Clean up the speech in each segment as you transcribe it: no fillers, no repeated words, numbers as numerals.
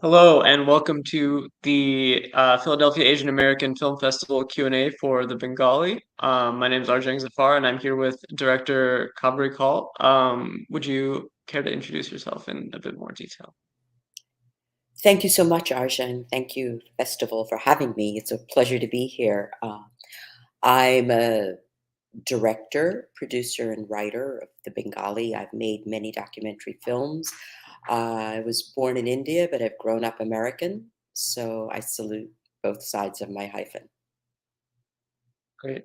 Hello and welcome to the Philadelphia Asian American Film Festival Q&A for the Bengali. My name is Arjun Zafar and I'm here with director Kavery Kaul. Would you care to introduce yourself in a bit more detail? Thank you so much, Arjun. Thank you, Festival, for having me. It's a pleasure to be here. I'm a director, producer, and writer of the Bengali. I've made many documentary films. I was born in India, but I've grown up American, so I salute both sides of my hyphen. Great.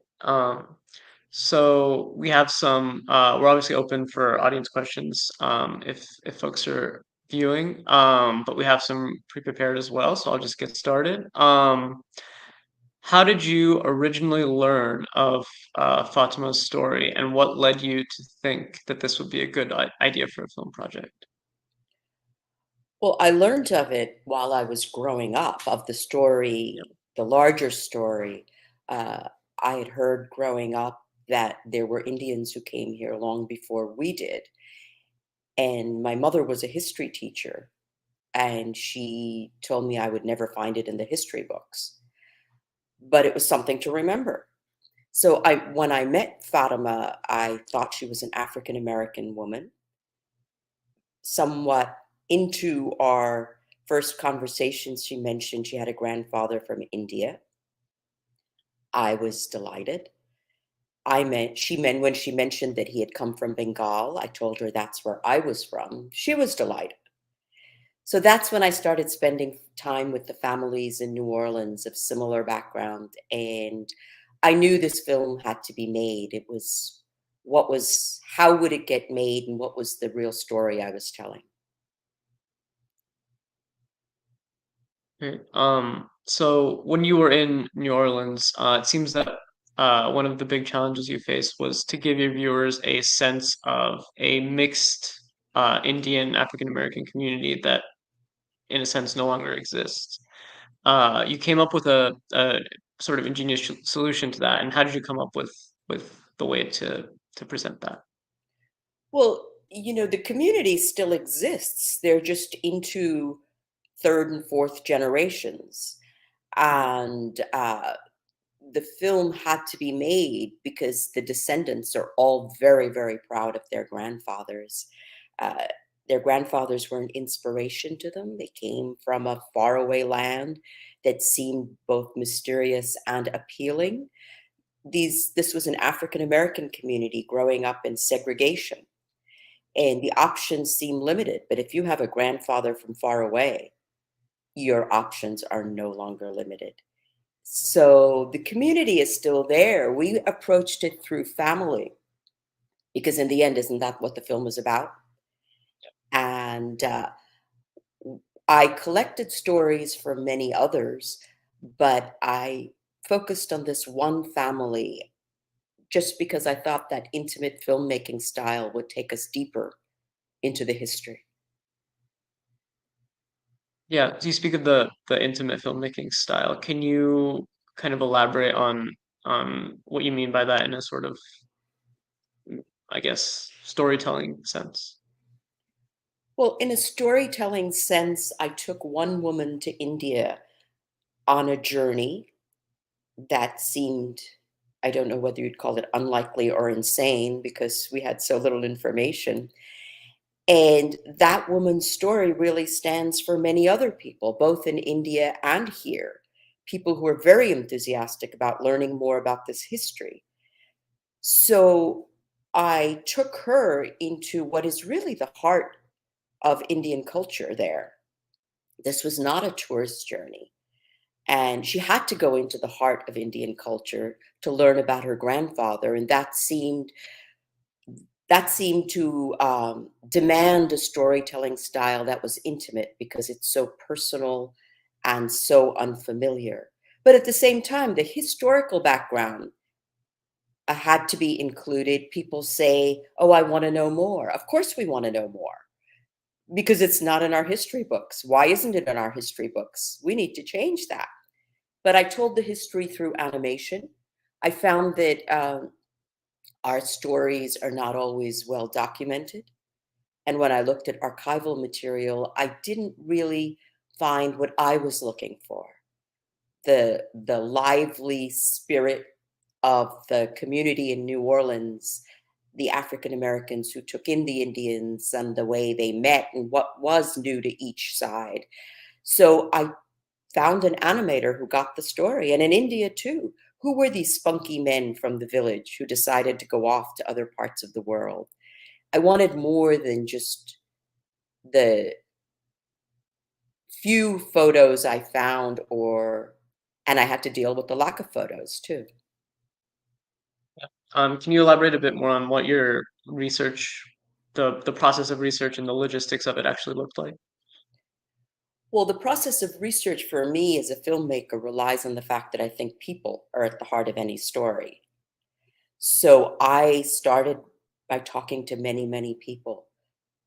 So we have some, we're obviously open for audience questions if folks are viewing, but we have some pre-prepared as well, so I'll just get started. How did you originally learn of Fatima's story, and what led you to think that this would be a good idea for a film project? Well, I learned of it while I was growing up, of the Yeah. story, the larger story. Uh, I had heard growing up that there were Indians who came here long before we did. And my mother was a history teacher, and she told me I would never find it in the history books, but it was something to remember. So when I met Fatima, I thought she was an African American woman. Somewhat into our first conversations, she mentioned she had a grandfather from India. I was delighted. She meant when she mentioned that he had come from Bengal, I told her that's where I was from. She was delighted. So that's when I started spending time with the families in New Orleans of similar background. And I knew this film had to be made. It was how would it get made and what was the real story I was telling? Okay. So when you were in New Orleans, it seems that one of the big challenges you faced was to give your viewers a sense of a mixed Indian African American community that, in a sense, no longer exists. You came up with a sort of ingenious solution to that, and how did you come up with the way to present that? Well, the community still exists. They're just into third and fourth generations. Mm. And the film had to be made because the descendants are all very, very proud of their grandfathers. Uh, their grandfathers were an inspiration to them. They came from a faraway land that seemed both mysterious and appealing. This was an African American community growing up in segregation, and the options seem limited. But if you have a grandfather from far away, your options are no longer limited. So the community is still there. We approached it through family because, in the end, isn't that what the film is about? And I collected stories from many others, but I focused on this one family just because I thought that intimate filmmaking style would take us deeper into the history. Yeah, so you speak of the intimate filmmaking style. Can you kind of elaborate on what you mean by that in a sort of, I guess, storytelling sense? Well, in a storytelling sense, I took one woman to India on a journey that seemed, I don't know whether you'd call it unlikely or insane because we had so little information. And that woman's story really stands for many other people, both in India and here, people who are very enthusiastic about learning more about this history. So I took her into what is really the heart of Indian culture there. This was not a tourist journey. And she had to go into the heart of Indian culture to learn about her grandfather. And that seemed to demand a storytelling style that was intimate because it's so personal and so unfamiliar. But at the same time, the historical background had to be included. People say, "Oh, I want to know more." Of course, we want to know more because it's not in our history books. Why isn't it in our history books? We need to change that. But I told the history through animation. I found that our stories are not always well documented. And when I looked at archival material, I didn't really find what I was looking for, the lively spirit of the community in New Orleans, the African Americans who took in the Indians and the way they met and what was new to each side. So I found an animator who got the story, and in India too. Who were these spunky men from the village who decided to go off to other parts of the world? I wanted more than just the few photos I found, and I had to deal with the lack of photos too. Can you elaborate a bit more on what your research, the process of research and the logistics of it actually looked like? Well, the process of research for me as a filmmaker relies on the fact that I think people are at the heart of any story. So I started by talking to many, many people.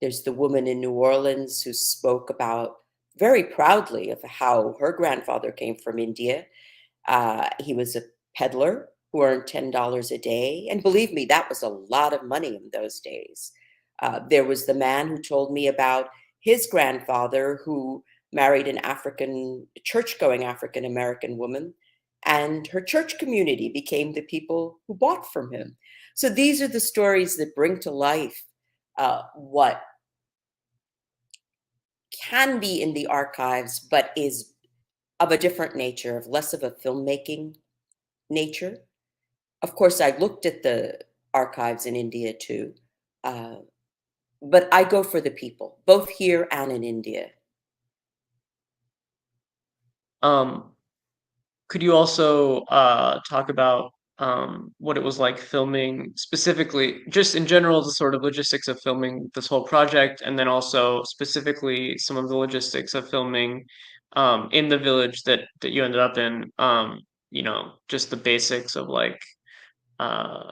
There's the woman in New Orleans who spoke about very proudly of how her grandfather came from India. He was a peddler who earned $10 a day. And believe me, that was a lot of money in those days. There was the man who told me about his grandfather who married an church going African American woman. And her church community became the people who bought from him. So these are the stories that bring to life what can be in the archives, but is of a different nature, of less of a filmmaking nature. Of course, I looked at the archives in India too, uh, but I go for the people, both here and in India. Um, could you also talk about what it was like filming specifically, just in general, the sort of logistics of filming this whole project, and then also specifically some of the logistics of filming in the village that you ended up in? Just the basics of like uh,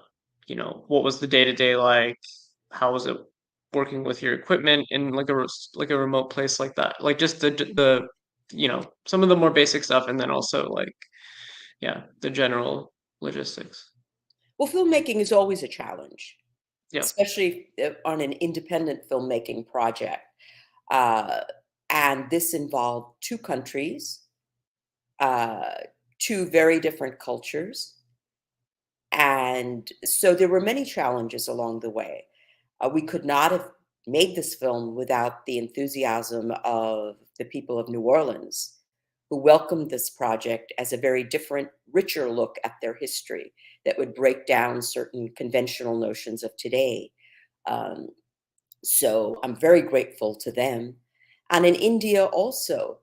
what was the day to day like? How was it working with your equipment in like like a remote place like that? Like just some of the more basic stuff, and then also like yeah, the general logistics. Well, filmmaking is always a challenge, Yeah. especially on an independent filmmaking project. Uh, and this involved two countries, uh, two very different cultures. And so there were many challenges along the way. We could not have made this film without the enthusiasm of the people of New Orleans, who welcomed this project as a very different, richer look at their history that would break down certain conventional notions of today. Um, so I'm very grateful to them. And in India also,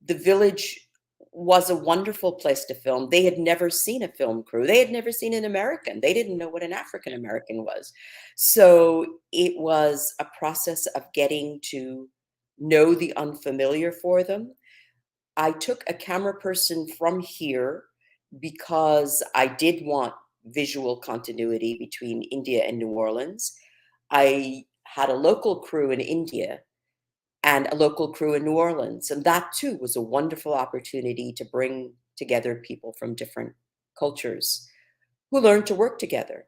the village was a wonderful place to film. They had never seen a film crew. They had never seen an American. They didn't know what an African American was. So it was a process of getting to know the unfamiliar for them. I took a camera person from here because I did want visual continuity between India and New Orleans. I had a local crew in India and a local crew in New Orleans. And that too was a wonderful opportunity to bring together people from different cultures who learned to work together.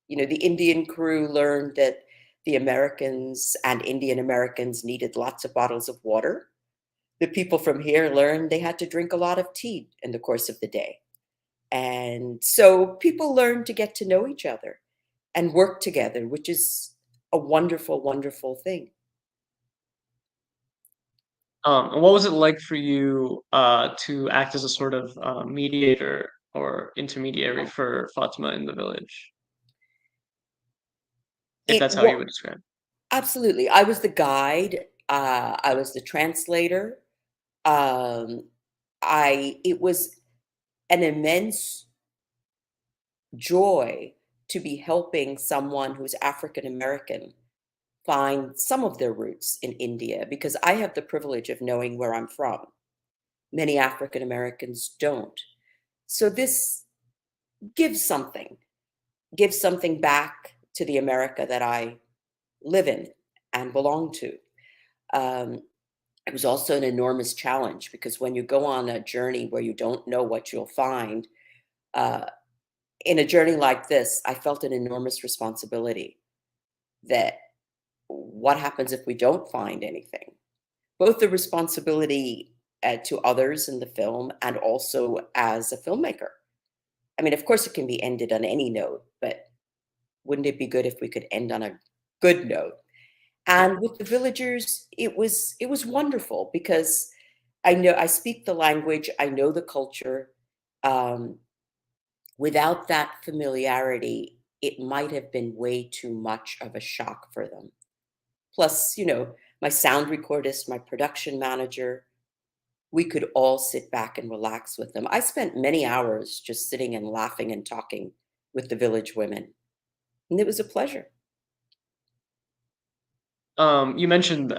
You know, the Indian crew learned that the Americans and Indian Americans needed lots of bottles of water. The people from here learned they had to drink a lot of tea in the course of the day. And so people learned to get to know each other and work together, which is a wonderful, wonderful thing. And what was it like for you to act as a sort of mediator or intermediary for Fatima in the village, if It that's how you wa would describe it? Absolutely. I was the guide, I was the translator. Um, it was an immense joy to be helping someone who's African American find some of their roots in India because I have the privilege of knowing where I'm from. Many African Americans don't. So this gives something, gives something back to the America that I live in and belong to. Um, it was also an enormous challenge because when you go on a journey where you don't know what you'll find, uh, in a journey like this, I felt an enormous responsibility that what happens if we don't find anything? Both the responsibility to others in the film and also as a filmmaker. I mean, of course, it can be ended on any note, but wouldn't it be good if we could end on a good note? Yeah. And with the villagers, it was wonderful because I speak the language, I know the culture. Um, Without that familiarity, it might have been way too much of a shock for them. Plus, my sound recordist, my production manager, we could all sit back and relax with them. I spent many hours just sitting and laughing and talking with the village women, and it was a pleasure. You mentioned,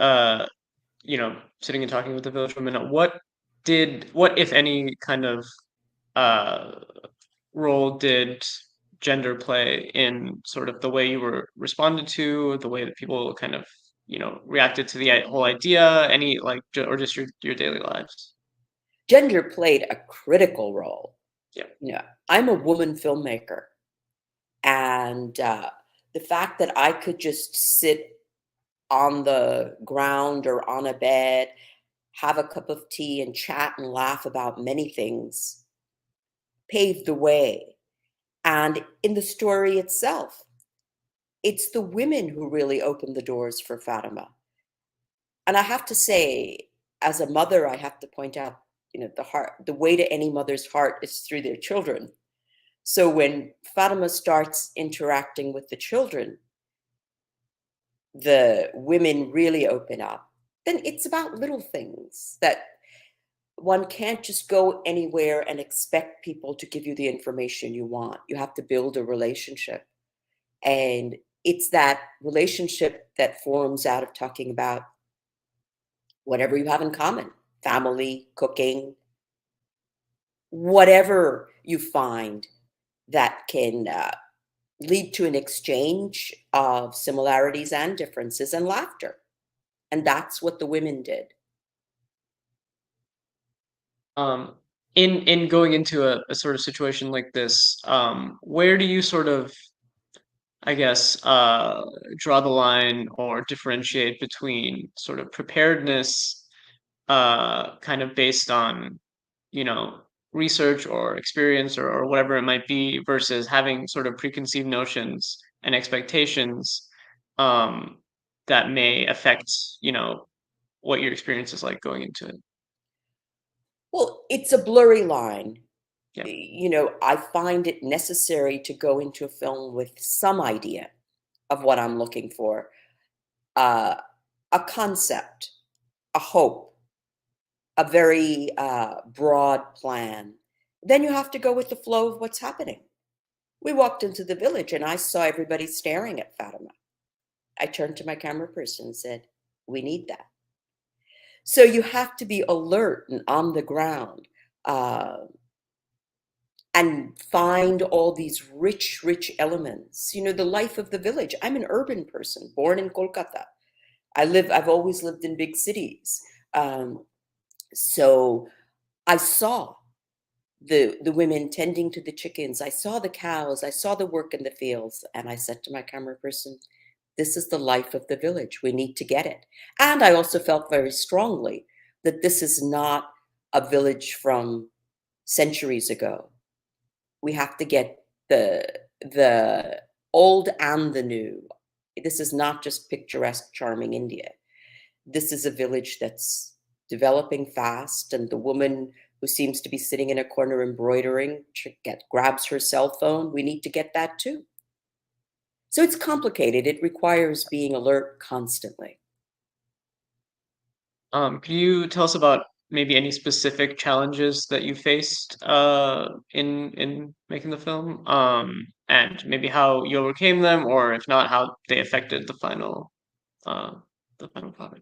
sitting and talking with the village women. What, if any, kind of uh, role did gender play in sort of the way you were responded to, the way that people kind of, reacted to the whole idea, any like, or just your daily lives? Gender played a critical role. Yeah. I'm a woman filmmaker, and the fact that I could just sit on the ground or on a bed, have a cup of tea, and chat and laugh about many things paved the way. And in the story itself, it's the women who really opened the doors for Fatima. And I have to say, as a mother, I have to point out, the way to any mother's heart is through their children. So when Fatima starts interacting with the children, the women really open up. Then it's about little things that one can't just go anywhere and expect people to give you the information you want. You have to build a relationship. And it's that relationship that forms out of talking about whatever you have in common: family, cooking, whatever you find that can lead to an exchange of similarities and differences and laughter. And that's what the women did. Um, in going into a sort of situation like this, where do you sort of, I guess, draw the line or differentiate between sort of preparedness, kind of based on, you know, research or experience or whatever it might be, versus having sort of preconceived notions and expectations, um, that may affect, what your experience is like going into it? Well, it's a blurry line. Yeah. I find it necessary to go into a film with some idea of what I'm looking for, uh, a concept, a hope, a very broad plan. Then you have to go with the flow of what's happening. We walked into the village and I saw everybody staring at Fatima. I turned to my camera person and said, "We need that." So you have to be alert and on the ground. Uh, and find all these rich, rich elements. The life of the village. I'm an urban person, born in Kolkata. I've always lived in big cities. Um, so I saw the women tending to the chickens. I saw the cows. I saw the work in the fields. And I said to my camera person, this is the life of the village. We need to get it. And I also felt very strongly that this is not a village from centuries ago. We have to get the old and the new. This is not just picturesque, charming India. This is a village that's developing fast, and the woman who seems to be sitting in a corner embroidering grabs her cell phone. We need to get that too. So it's complicated. It requires being alert constantly. Can you tell us about maybe any specific challenges that you faced in making the film, and maybe how you overcame them, or if not, how they affected uh, the final product?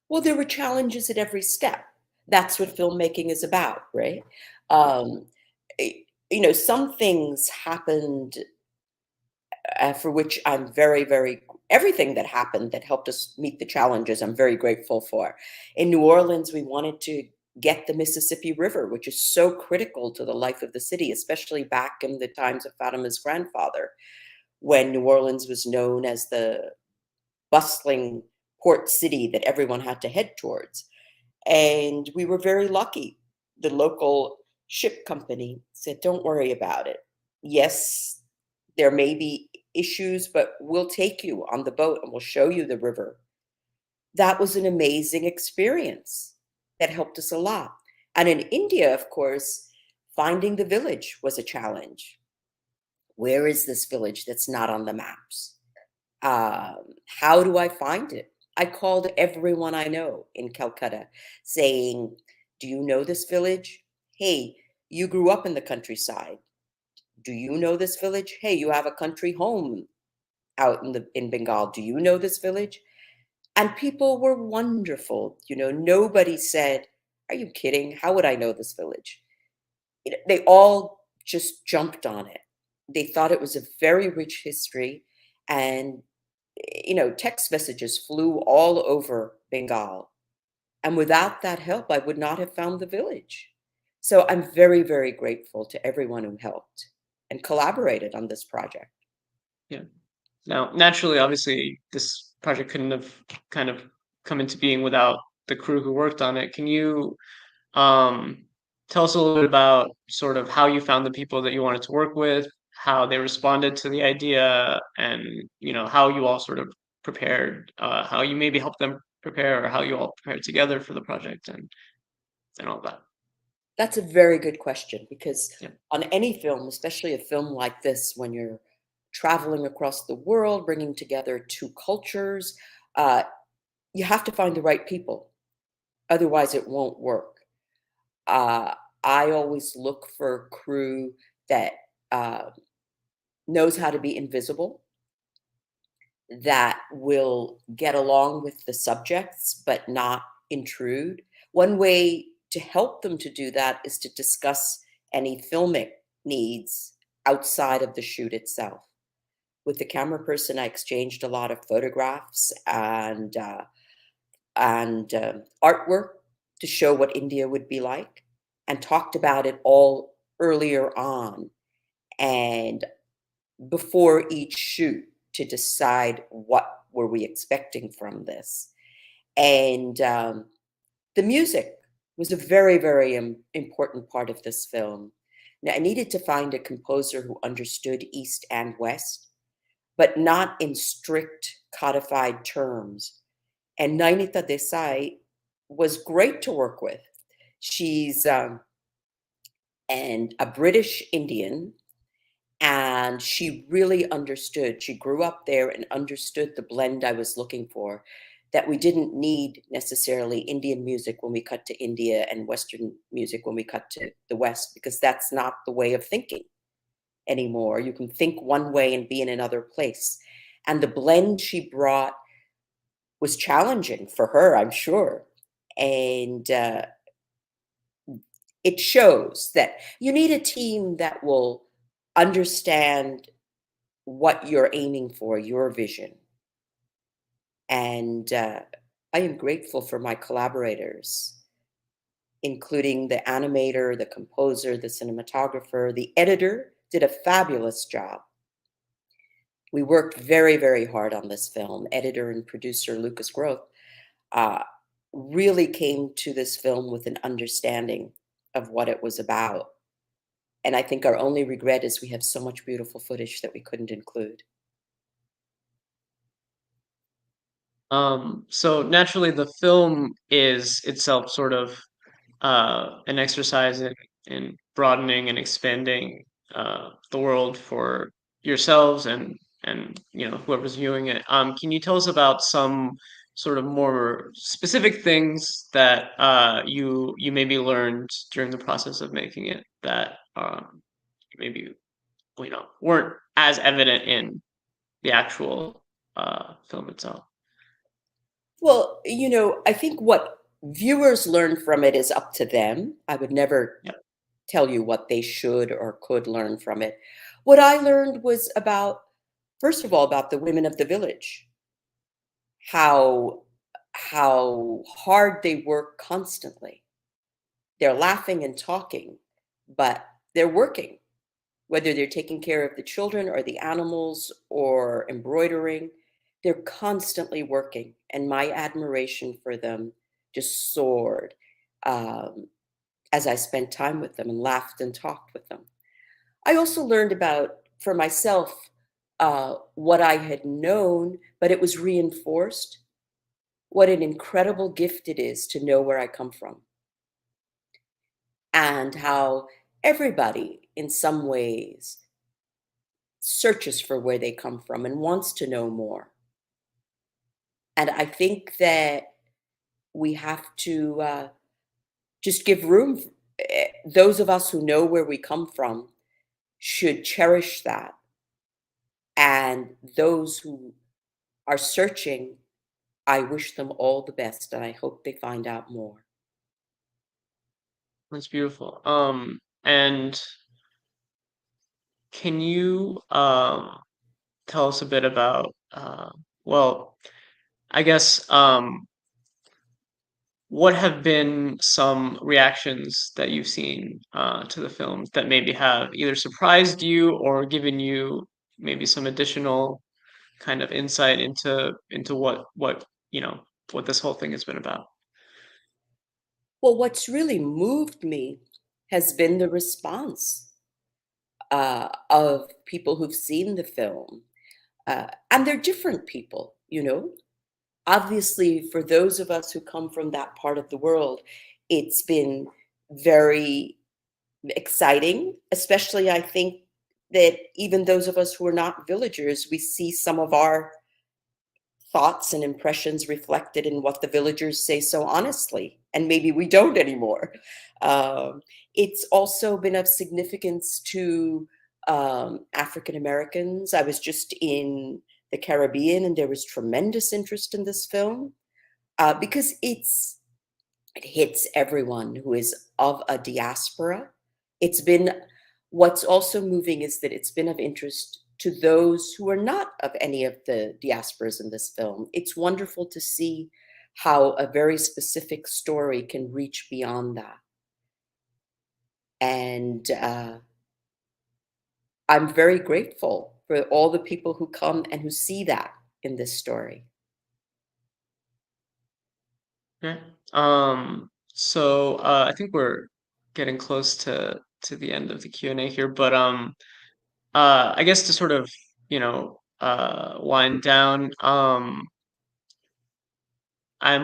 Well, there were challenges at every step. That's what filmmaking is about, right? Um, some things happened for which I'm very, very, everything that happened that helped us meet the challenges, I'm very grateful for. In New Orleans, we wanted to get the Mississippi River, which is so critical to the life of the city, especially back in the times of Fatima's grandfather, when New Orleans was known as the bustling port city that everyone had to head towards. And we were very lucky. The local ship company said, don't worry about it. Yes, there may be issues, but we'll take you on the boat and we'll show you the river. That was an amazing experience that helped us a lot. And in India, of course, finding the village was a challenge. Where is this village that's not on the maps? How do I find it? I called everyone I know in Calcutta saying, do you know this village? Hey, you grew up in the countryside. Do you know this village? Hey, you have a country home out in Bengal. Do you know this village? And people were wonderful. Nobody said, are you kidding? How would I know this village? They all just jumped on it. They thought it was a very rich history. And, text messages flew all over Bengal. And without that help, I would not have found the village. So I'm very, very grateful to everyone who helped and collaborated on this project. Yeah. Now, naturally, obviously, this project couldn't have kind of come into being without the crew who worked on it. Can you um, tell us a little bit about sort of how you found the people that you wanted to work with, how they responded to the idea, and how you all sort of prepared, how you maybe helped them prepare, or how you all prepared together for the project, and all that. That's a very good question because Yeah. on any film, especially a film like this, when you're traveling across the world, bringing together two cultures, uh, you have to find the right people. Otherwise, it won't work. Uh, I always look for a crew that uh, knows how to be invisible, that will get along with the subjects but not intrude. One way to help them to do that is to discuss any filmic needs outside of the shoot itself. With the camera person, I exchanged a lot of photographs and artwork to show what India would be like, and talked about it all earlier on and before each shoot to decide what were we expecting from this. And the music was a very, very important part of this film. Now, I needed to find a composer who understood East and West, but not in strict codified terms. And Nainita Desai was great to work with. She's and a British Indian, and she really understood. She grew up there and understood the blend I was looking for, that we didn't need necessarily Indian music when we cut to India and Western music when we cut to the West, because that's not the way of thinking anymore. You can think one way and be in another place. And the blend she brought was challenging for her, I'm sure. And it shows that you need a team that will understand what you're aiming for, your vision. And I am grateful for my collaborators, including the animator, the composer, the cinematographer, the editor did a fabulous job. We worked very, very hard on this film. Editor and producer Lucas Groth uh, really came to this film with an understanding of what it was about. And I think our only regret is we have so much beautiful footage that we couldn't include. So naturally, the film is itself sort of an exercise in broadening and expanding the world for yourselves and whoever's viewing it. Can you tell us about some sort of more specific things that you maybe learned during the process of making it that maybe weren't as evident in the actual film itself? Well, I think what viewers learn from it is up to them. I would never Yeah. tell you what they should or could learn from it. What I learned was about, first of all, about the women of the village, how how hard they work constantly. They're laughing and talking, but they're working, whether they're taking care of the children or the animals or embroidering. They're constantly working, and my admiration for them just soared as I spent time with them and laughed and talked with them. I also learned about, for myself, what I had known, but it was reinforced, what an incredible gift it is to know where I come from, and how everybody, in some ways, searches for where they come from and wants to know more. And I think that we have to just give room. Those of us who know where we come from should cherish that. And those who are searching, I wish them all the best, and I hope they find out more. That's beautiful. And can you tell us a bit about well, I guess what have been some reactions that you've seen to the film that maybe have either surprised you or given you maybe some additional kind of insight into what you know what this whole thing has been about? Well, what's really moved me has been the response of people who've seen the film. And they're different people, you know? Obviously, for those of us who come from that part of the world, it's been very exciting, especially I think that even those of us who are not villagers, we see some of our thoughts and impressions reflected in what the villagers say so honestly, and maybe we don't anymore. Um, it's also been of significance to African Americans. I was just in the Caribbean, and there was tremendous interest in this film because it hits everyone who is of a diaspora. It's been What's also moving is that it's been of interest to those who are not of any of the diasporas in this film. It's wonderful to see how a very specific story can reach beyond that. And I'm very grateful for all the people who come and who see that in this story. Yeah. So I think we're getting close to the end of the Q&A here, but I guess to sort of, wind down, I'm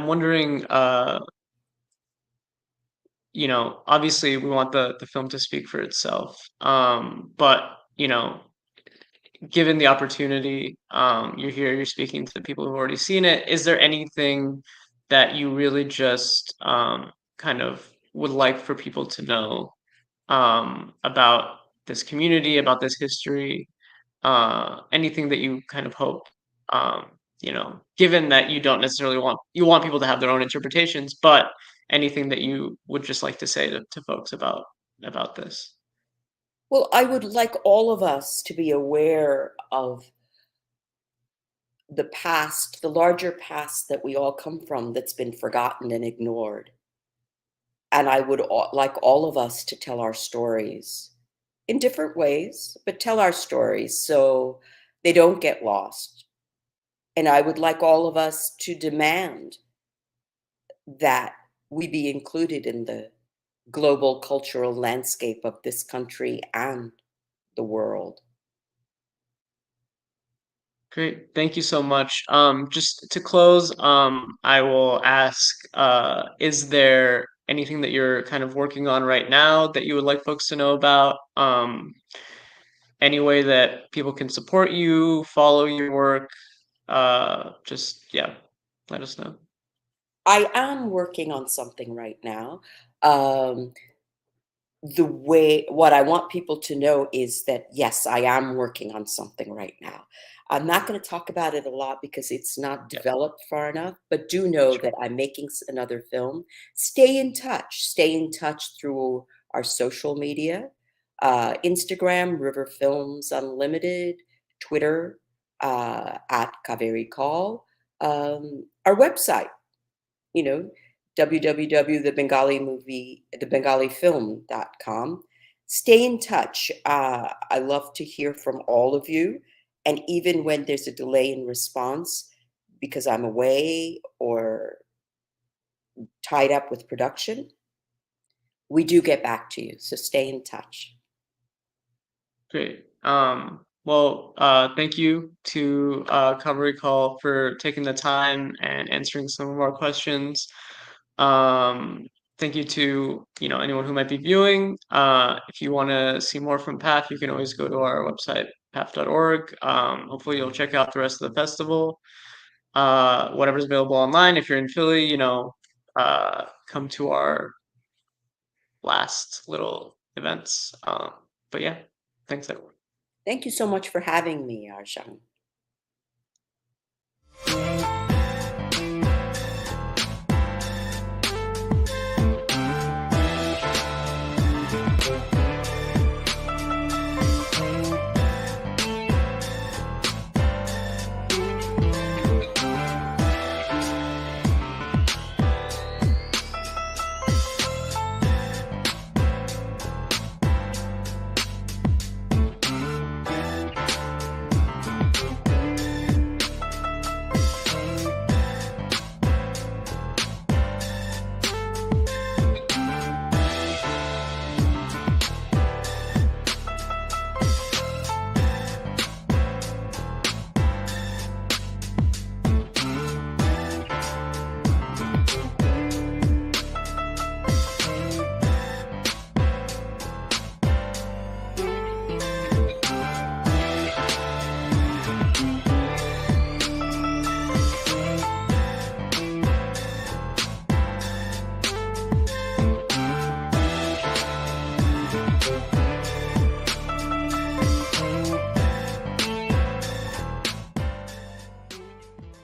wondering, obviously we want the film to speak for itself. But, given the opportunity, you're here, you're speaking to the people who've already seen it. Is there anything that you really just kind of would like for people to know about this community, about this history, anything that you kind of hope, um, given that you don't necessarily want people to have their own interpretations, but anything that you would just like to say to folks about this? Well, I would like all of us to be aware of the past, the larger past that we all come from that's been forgotten and ignored. And I would like all of us to tell our stories in different ways, but tell our stories so they don't get lost. And I would like all of us to demand that we be included in the global cultural landscape of this country and the world. Great. Thank you so much. Just to close, I will ask, is there anything that you're kind of working on right now that you would like folks to know about? Any way that people can support you, follow your work? Yeah, let us know. I am working on something right now. Um, what I want people to know is that, yes, I am working on something right now. I'm not going to talk about it a lot because it's not Yeah, developed far enough, but do know sure. that I'm making another film. Stay in touch. Stay in touch through our social media, Instagram, River Films Unlimited, Twitter, at Kavery Kaul, our website, you know, www.thebengalifilm.com. Stay in touch. I love to hear from all of you. And even when there's a delay in response because I'm away or tied up with production, we do get back to you. So stay in touch. Great. Well, thank you to Kavery Kaul for taking the time and answering some of our questions. Um, Thank you to anyone who might be viewing. If you want to see more from PAF, you can always go to our website, paf.org. Hopefully, you'll check out the rest of the festival. Whatever's available online. If you're in Philly, come to our last little events. But yeah, thanks everyone. Thank you so much for having me, Arjan.